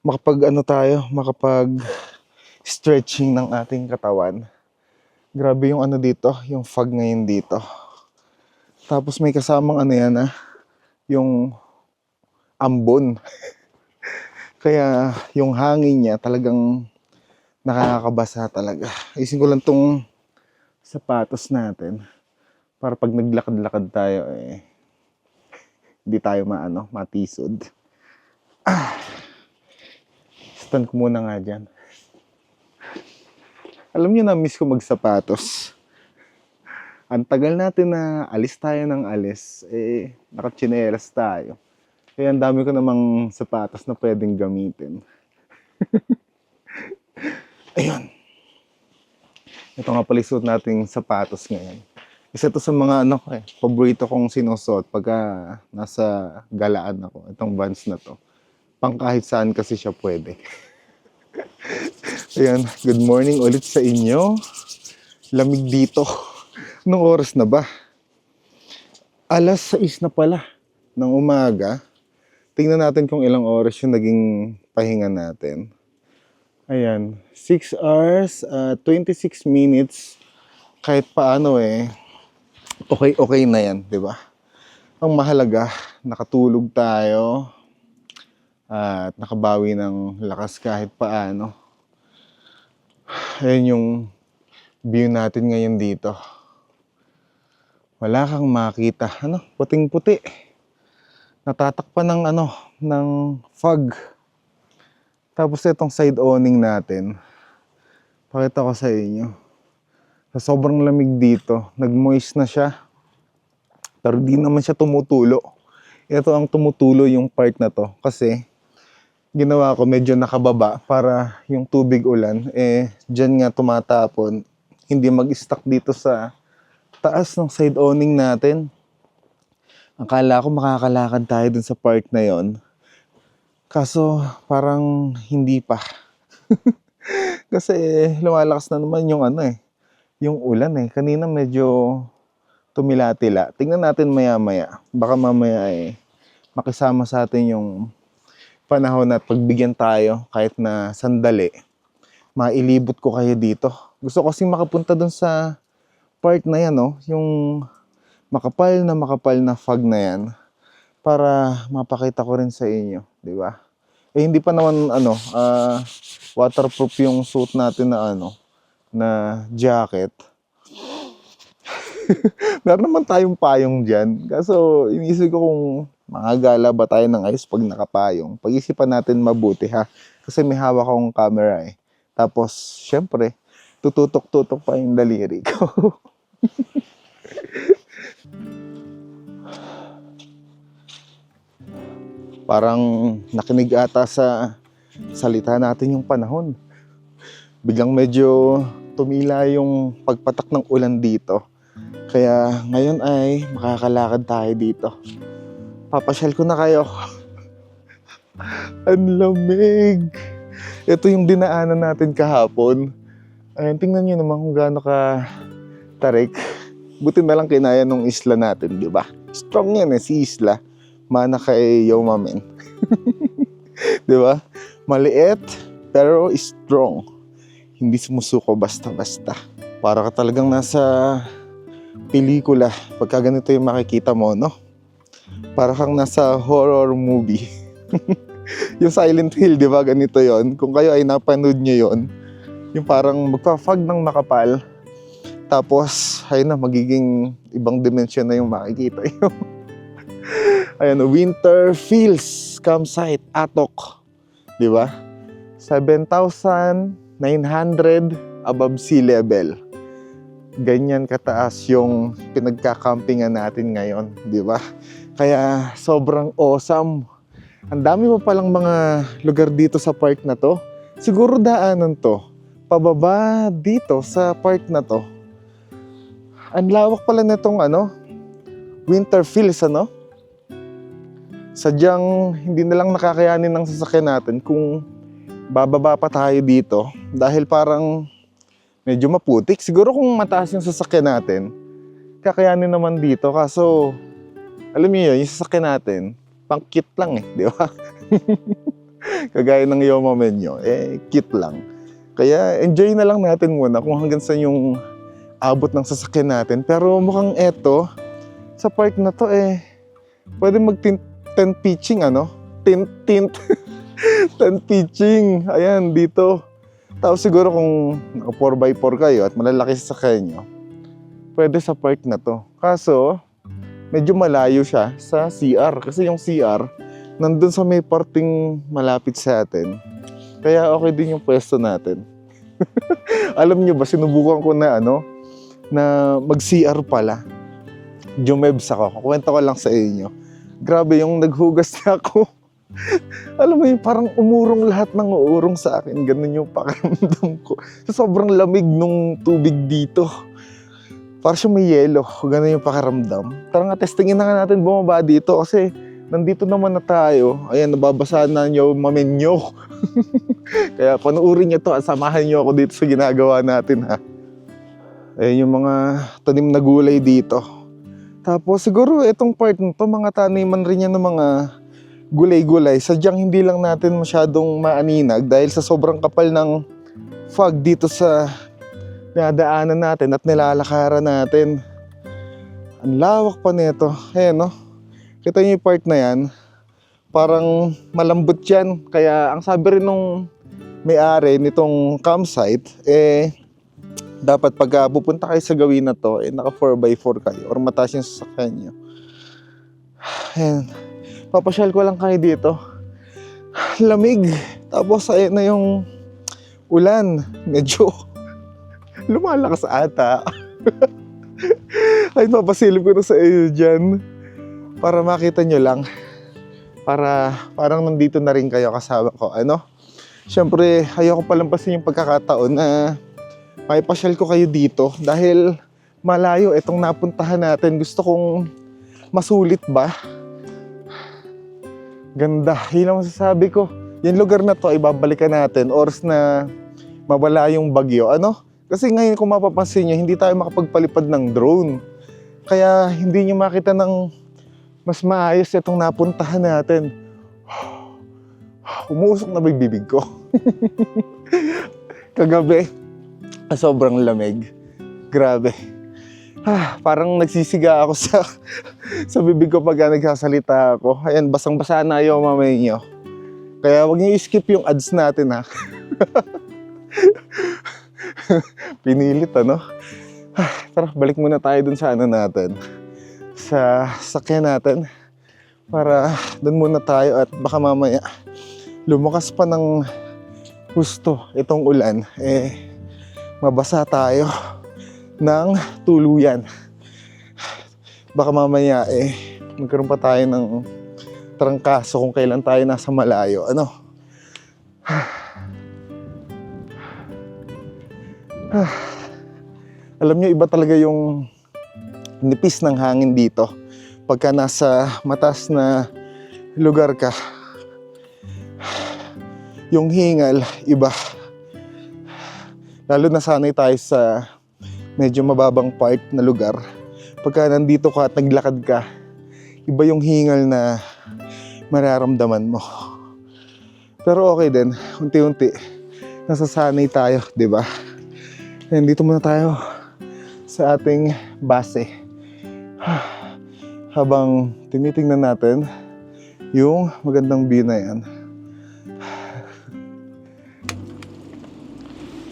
makapag stretching ng ating katawan. Grabe yung dito, yung fog ngayon dito. Tapos may kasamang yung ambon. Kaya yung hangin niya talagang nakakabasa talaga. Ayusin ko lang tong sapatos natin para pag naglakad-lakad tayo hindi tayo matisod. Stand ko muna nga dyan. Alam niyo, na-miss ko magsapatos. Ang tagal natin na alis tayo ng alis, nakatsinelas tayo. Kaya ang dami ko namang sapatos na pwedeng gamitin. Ayun. Ito nga pala suot nating sapatos ngayon. Isa to sa mga paborito kong sinusuot pagka nasa galaan ako. Itong Vans na to. Pang kahit saan kasi siya pwede. Ayan, good morning ulit sa inyo. Lamig dito. Anong oras na ba? Alas 6 na pala ng umaga. Tingnan natin kung ilang oras yung naging pahinga natin. Ayan, 6 hours, 26 minutes. Kahit paano okay na yan, di ba? Ang mahalaga, nakatulog tayo at nakabawi ng lakas kahit paano. Ayan yung view natin ngayon dito. Wala kang makita. Puting-puti. Natatakpan ng fog. Tapos itong side awning natin. Pakita ko sa inyo. Sa sobrang lamig dito, nag-moist na siya. Pero di naman siya tumutulo. Ito ang tumutulo yung part na to. Kasi ginawa ko medyo nakababa para yung tubig ulan dyan nga tumatapon, hindi mag-stuck dito sa taas ng side awning natin. Akala ko makakalakad tayo dun sa part na yon, kaso parang hindi pa. Kasi lumalakas na naman yung yung ulan kanina medyo tumila-tila. Tingnan natin maya-maya, baka mamaya makisama sa atin yung panahon at pagbigyan tayo kahit na sandali, mailibot ko kayo dito. Gusto ko kasing makapunta dun sa part na yan, yung makapal na fog na yan, para mapakita ko rin sa inyo, di ba? Hindi pa naman waterproof yung suit natin na jacket. Meron naman tayong payong dyan. Kaso iniisip ko kung makagala ba tayo ng ayos pag nakapayong. Pag-isipan natin mabuti ha. Kasi may hawak akong camera Tapos, syempre, tututok-tutok pa yung daliri ko. Parang nakinig ata sa salita natin yung panahon. Biglang medyo tumila yung pagpatak ng ulan dito. Kaya ngayon ay makakalakad tayo dito. Papasyal ko na kayo. Ang lamig. Ito yung dinaanan natin kahapon. Ayun, tingnan nyo naman kung gaano ka tarik. Buti na lang kinaya nung isla natin, di ba? Strong yan si isla. Mana kay yo mamen. Di ba? Maliit pero strong. Hindi sumusuko basta-basta. Para ka talagang nasa pelikula. Pagka ganito yung makikita mo, para kang nasa horror movie. Yung Silent Hill, di ba? Ganito yon. Kung kayo ay napanood nyo yon, yung parang magpa-fog ng makapal, tapos, ayun na, magiging ibang dimensyon na yung makikita nyo. Ayun, Winter Fields Campsite, Atok. Di ba? 7,900 above sea level. Ganyan kataas yung pinagkakampingan natin ngayon, di ba? Kaya sobrang awesome. Ang dami pa palang mga lugar dito sa park na to. Siguro daanan to. Pababa dito sa park na to. Ang lawak pala nitong Winterfields Sadyang hindi na lang nakakayanin ng sasakyan natin kung bababa pa tayo dito. Dahil parang medyo maputik. Siguro kung mataas yung sasakyan natin, kakayanin naman dito. Kaso, alam niyo yun, yung sasakyan natin, pang cute lang di ba? Kagaya ng Yoma Menyo, cute lang. Kaya enjoy na lang natin muna kung hanggang saan yung abot ng sasakyan natin. Pero mukhang eto, sa park na to pwede mag-tent pitching Tint. Tent pitching. Ayan, dito. Tapos siguro kung naka 4x4 kayo at malalaki sa sasakyan nyo, pwede sa park na to. Kaso, medyo malayo siya sa CR. Kasi yung CR, nandun sa may parting malapit sa atin. Kaya okay din yung pwesto natin. Alam nyo ba, sinubukan ko na na mag-CR pala. Jumebs ako. Kukwento ko lang sa inyo. Grabe yung naghugas na ako. Alam mo yung parang umurong lahat ng uurong sa akin. Ganun yung pakiramdam ko. So, sobrang lamig nung tubig dito. Parang siya may yelo. Ganun yung pakiramdam. Tara nga, testingin na nga natin bumaba dito kasi nandito naman na tayo. Ayan, nababasa na nyo mamenyo. Kaya panuurin nyo to at samahan nyo ako dito sa ginagawa natin ha. Ayan yung mga tanim na gulay dito. Tapos siguro itong part nito, mga taniman rin yan ng mga gulay-gulay. Sadyang hindi lang natin masyadong maaninag dahil sa sobrang kapal ng fog dito sa nadaanan natin at nilalakaran natin. Ang lawak pa nito. Ayan kita niyo yung part na yan. Parang malambot yan. Kaya ang sabi rin nung may-ari nitong campsite, dapat pag pupunta kayo sa gawin na to, naka 4x4 kayo or mataas yung sasakyan nyo. Ayan. Papasyal ko lang kayo dito. Lamig. Tapos ayun na yung ulan. Medyo lumalakas ata. Ay, papasilip ko na sa iyo dyan. Para makita nyo lang. Parang nandito na rin kayo kasama ko. Siyempre, ayoko palampasin yung pagkakataon na may pasyal ko kayo dito dahil malayo itong napuntahan natin. Gusto kong masulit ba? Ganda. Yun ang masasabi ko. Yung lugar na to ay babalikan natin oras na mawala yung bagyo. Kasi ngayon kung mapapansin nyo, hindi tayo makapagpalipad ng drone. Kaya hindi nyo makita ng mas maayos itong napuntahan natin. Umuusok na ba yung bibig ko? Kagabi, sobrang lamig. Grabe. Parang nagsisiga ako sa bibig ko pag nagsasalita ako. Ayan, basang-basa na yung mamay nyo. Kaya huwag niyo i-skip yung ads natin ha. Pinilit Tara, balik muna tayo dun sa natin. Sa sakyan natin. Para dun muna tayo at baka mamaya lumakas pa ng husto itong ulan. Mabasa tayo ng tuluyan. Baka mamaya magkaroon pa tayo ng trangkaso kung kailan tayo nasa malayo. Alam nyo, iba talaga yung nipis ng hangin dito pagka nasa mataas na lugar ka. Yung hingal, iba. Lalo na sanay tayo sa medyo mababang part na lugar. Pagka nandito ka at naglakad ka, iba yung hingal na mararamdaman mo. Pero okay din, unti-unti nasasanay tayo, di ba? Nandito muna tayo sa ating base. Habang tinitingnan natin yung magandang view na yan.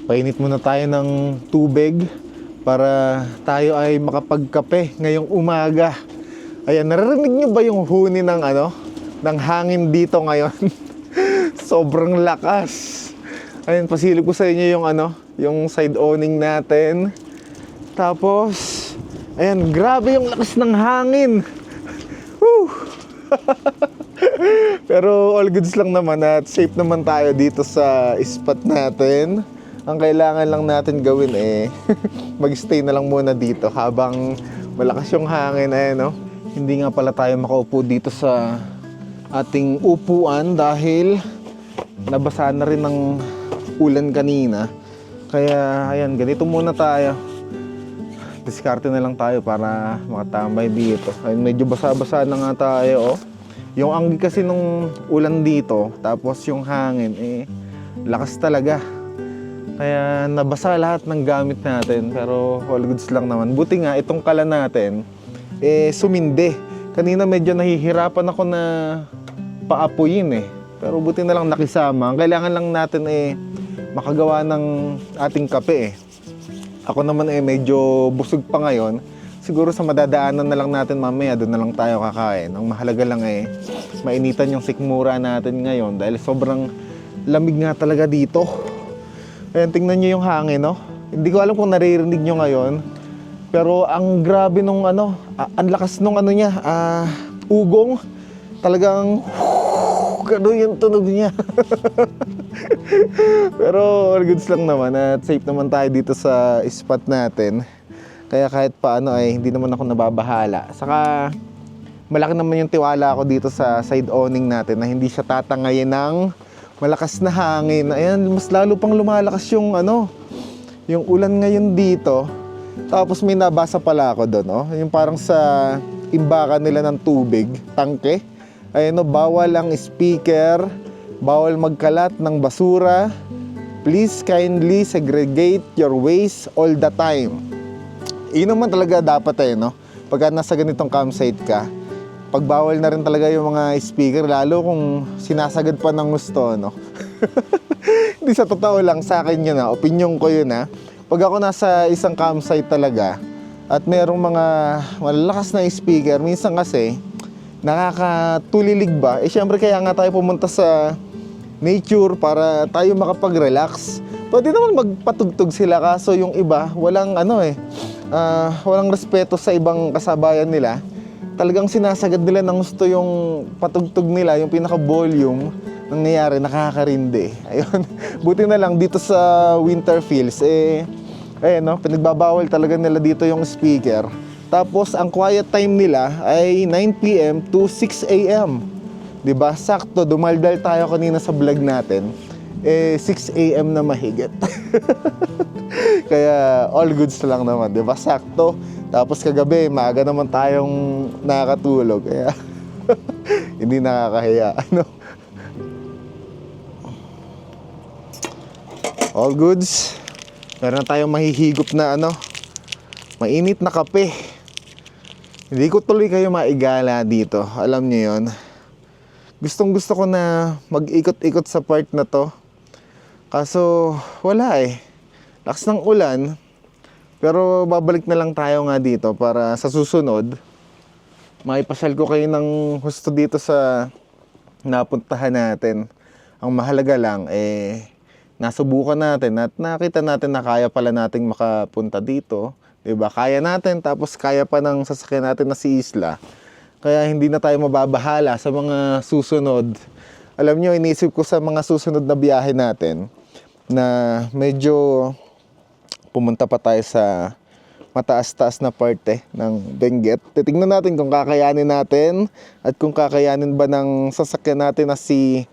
Painit muna tayo ng tubig para tayo ay makapagkape ngayong umaga. Ayan, naririnig nyo ba yung huni ng ng hangin dito ngayon? Sobrang lakas. Ayan, pasilip ko sa inyo yung yung side awning natin. Tapos, ayan, grabe yung lakas ng hangin. Woo! Pero all goods lang naman at safe naman tayo dito sa spot natin. Ang kailangan lang natin gawin mag-stay na lang muna dito habang malakas yung hangin no? Hindi nga pala tayo makaupo dito sa ating upuan dahil nabasa na rin ng ulan kanina. Kaya ayan, ganito muna tayo. Diskarte na lang tayo para makatambay dito. Ayun, medyo basa-basa na nga tayo Yung anggi kasi nung ulan dito, tapos yung hangin lakas talaga. Kaya nabasa lahat ng gamit natin, pero all goods lang naman. Buti nga itong kalan natin sumindi. Kanina medyo nahihirapan ako na paapuyin pero buti na lang nakisama. Ang kailangan lang natin makagawa ng ating kape Ako naman medyo busog pa ngayon. Siguro sa madadaanan na lang natin mamaya, doon na lang tayo kakain. Ang mahalaga lang mainitan yung sikmura natin ngayon dahil sobrang lamig nga talaga dito. Ayan, tingnan nyo yung hangin, Hindi ko alam kung naririnig nyo ngayon. Pero ang grabe nung ang lakas nung niya, ugong. Talagang, gano'n yung tunog niya. Pero all goods lang naman at safe naman tayo dito sa spot natin. Kaya kahit paano hindi naman ako nababahala. Saka, malaki naman yung tiwala ko dito sa side awning natin na hindi siya tatangayin ng malakas na hangin. Ayan, mas lalo pang lumalakas yung yung ulan ngayon dito. Tapos may nabasa pala ako doon, yung parang sa imbakan nila ng tubig, tangke. Ayan, bawal ang speaker, bawal magkalat ng basura. Please kindly segregate your waste all the time. Yun naman talaga dapat pagka nasa ganitong campsite ka. Pagbawal na rin talaga yung mga speaker, lalo kung sinasagad pa ng gusto, Hindi, sa totoo lang, sa akin yun opinion ko yun Pag ako nasa isang campsite talaga at merong mga malalakas na speaker, minsan kasi nakakatulilig ba? Syempre kaya nga tayo pumunta sa nature para tayo makapag-relax. Pwede naman magpatugtog sila, kaso yung iba walang walang respeto sa ibang kasabayan nila. Talagang sinasagad nila ng gusto yung patugtog nila, yung pinaka-volume, nangyayari, nakakarindi. Ayun, buti na lang dito sa Winterfields, pinagbabawal talaga nila dito yung speaker. Tapos, ang quiet time nila ay 9 p.m. to 6 a.m. Diba? Sakto, dumaldal tayo kanina sa vlog natin. 6 a.m. na mahigit. Kaya, all goods lang naman, diba? Sakto. Tapos kagabi, maaga naman tayong nakakatulog. Kaya, hindi nakakahiya. All goods. Meron na tayong mahihigop na mainit na kape. Hindi ko tuloy kayo maigala dito. Alam niyo yon. Gustong gusto ko na mag-ikot-ikot sa part na to. Kaso, wala lakas ng ulan. Pero babalik na lang tayo nga dito para sa susunod, maipasyal ko kayo ng husto dito sa napuntahan natin. Ang mahalaga lang, nasubukan natin at nakita natin na kaya pala nating makapunta dito. Diba? Kaya natin, tapos kaya pa ng sasakyan natin na si Isla. Kaya hindi na tayo mababahala sa mga susunod. Alam nyo, inisip ko sa mga susunod na biyahe natin na medyo pumunta pa tayo sa mataas-taas na parte ng Benguet. Titingnan natin kung kakayanin natin at kung kakayanin ba ng sasakyan natin na si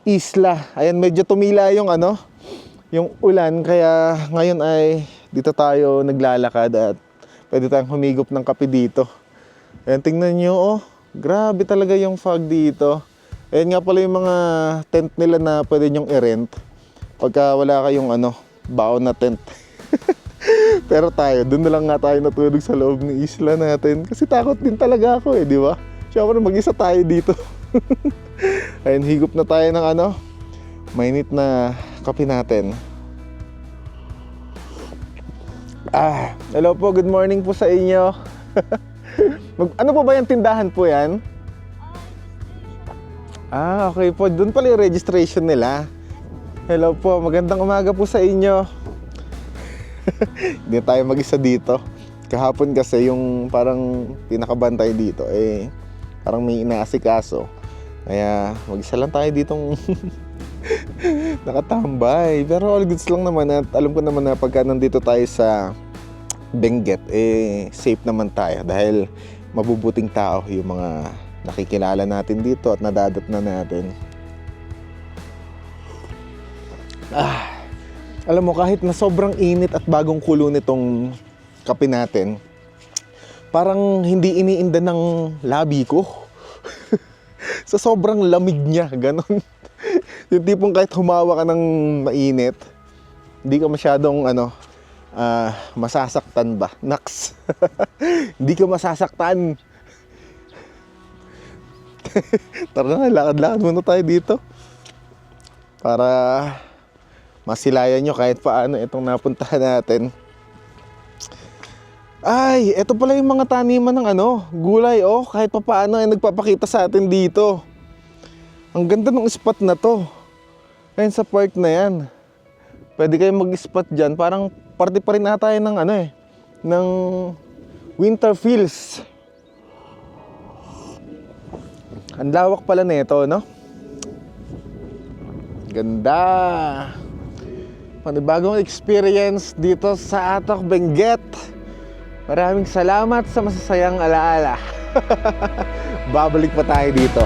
Isla. Ayan, medyo tumila yung yung ulan, kaya ngayon ay dito tayo naglalakad at pwede tayong humigop ng kape dito. Ayan, tingnan nyo, grabe talaga yung fog dito. Ayan nga pala yung mga tent nila na pwede nyong i-rent pagka wala kayong baon na tent. Pero tayo, doon na lang nga tayo natulog sa loob ng isla natin. Kasi takot din talaga ako di ba? Siyempre mag-isa tayo dito. Ayun, higop na tayo ng mainit na kape natin. Hello po, good morning po sa inyo. Ano po ba yung tindahan po yan? Okay po, doon pala yung registration nila. Hello po, magandang umaga po sa inyo. Hindi tayo mag-isa dito. Kahapon kasi yung parang pinakabantay dito parang may inaasikaso. Kaya mag-isa lang tayo ditong nakatambay. Pero all goods lang naman at alam ko naman na pagka nandito tayo sa Benguet, safe naman tayo dahil mabubuting tao yung mga nakikilala natin dito at nadadat na natin. Alam mo, kahit na sobrang init at bagong kulo nitong kape natin, parang hindi iniinda ng labi ko. Sa sobrang lamig niya, ganon. Yung tipong kahit humawa ka ng mainit, hindi ka masyadong masasaktan ba? Naks. Hindi ka masasaktan. Tara na, lakad-lakad muna tayo dito para masilayan nyo kahit paano itong napuntahan natin. Ay, eto pala yung mga taniman ng gulay, kahit paano ay nagpapakita sa atin dito. Ang ganda ng spot na to. Ayun sa park na yan. Pwede kayong mag-spot dyan. Parang parte pa rin ata yun ng ng Winterfields. Ang lawak pala nito, no? Ganda. Panibagong experience dito sa Atok, Benguet. Maraming salamat sa masasayang alaala. Babalik pa tayo dito.